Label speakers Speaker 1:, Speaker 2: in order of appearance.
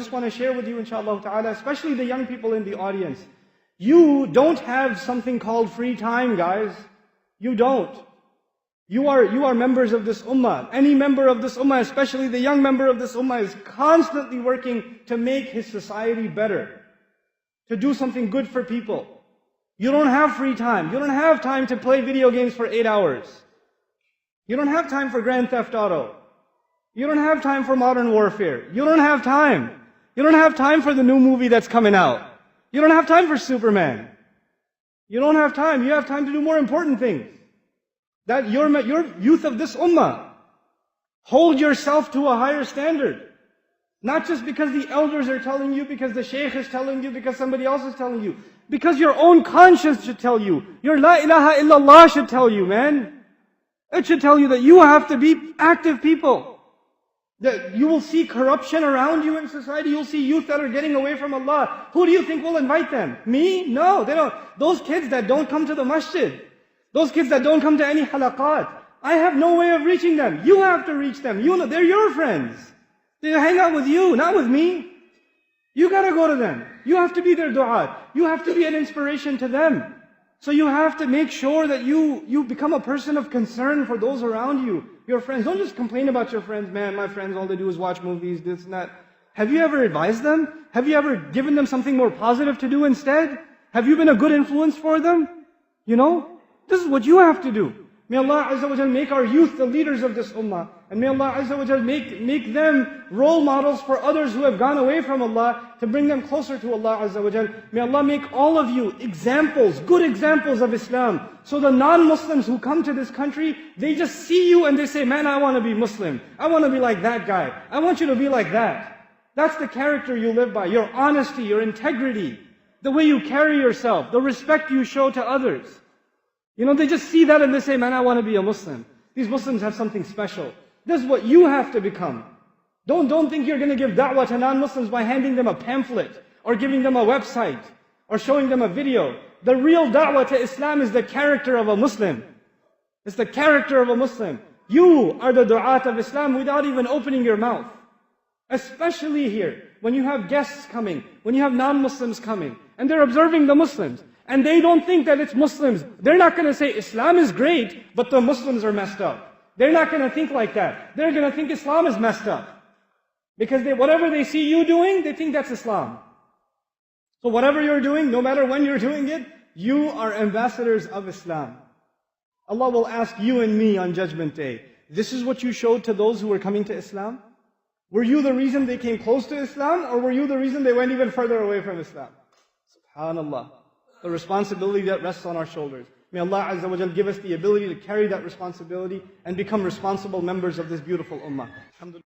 Speaker 1: just want to share with you, inshallah ta'ala, especially the young people in the audience. You don't have something called free time, guys. You don't. You are members of this ummah. Any member of this ummah, especially the young member of this ummah, is constantly working to make his society better, to do something good for people. You don't have free time. You don't have time to play video games for 8 hours. You don't have time for Grand Theft Auto. You don't have time for Modern Warfare. You don't have time. You don't have time for the new movie that's coming out. You don't have time for Superman. You don't have time. You have time to do more important things. That your youth of this ummah, hold yourself to a higher standard. Not just because the elders are telling you, because the shaykh is telling you, because somebody else is telling you. Because your own conscience should tell you. Your la ilaha illallah should tell you, man. It should tell you that you have to be active people. That you will see corruption around you in society. You'll see youth that are getting away from Allah. Who do you think will invite them? Me? No, they don't. Those kids that don't come to the masjid. Those kids that don't come to any halaqat. I have no way of reaching them. You have to reach them. You know, they're your friends. They hang out with you, not with me. You gotta go to them. You have to be their du'at. You have to be an inspiration to them. So you have to make sure that you become a person of concern for those around you, your friends. Don't just complain about your friends. Man, my friends, all they do is watch movies, this and that. Have you ever advised them? Have you ever given them something more positive to do instead? Have you been a good influence for them? You know? This is what you have to do. May Allah Azza wa Jal make our youth the leaders of this ummah. And may Allah Azza wa Jal make them role models for others who have gone away from Allah, to bring them closer to Allah Azza wa Jal. May Allah make all of you examples, good examples of Islam. So the non-Muslims who come to this country, they just see you and they say, man, I want to be Muslim. I want to be like that guy. I want you to be like that. That's the character you live by. Your honesty, your integrity, the way you carry yourself, the respect you show to others. You know, they just see that and they say, man, I want to be a Muslim. These Muslims have something special. This is what you have to become. Don't think you're going to give da'wah to non-Muslims by handing them a pamphlet, or giving them a website, or showing them a video. The real da'wah to Islam is the character of a Muslim. It's the character of a Muslim. You are the du'at of Islam without even opening your mouth. Especially here, when you have guests coming, when you have non-Muslims coming, and they're observing the Muslims. And they don't think that it's Muslims. They're not going to say, Islam is great, but the Muslims are messed up. They're not going to think like that. They're going to think Islam is messed up. Because whatever they see you doing, they think that's Islam. So whatever you're doing, no matter when you're doing it, you are ambassadors of Islam. Allah will ask you and me on Judgment Day, this is what you showed to those who were coming to Islam? Were you the reason they came close to Islam, or were you the reason they went even further away from Islam? SubhanAllah. The responsibility that rests on our shoulders. May Allah Azza wa Jal give us the ability to carry that responsibility and become responsible members of this beautiful ummah. Alhamdulillah.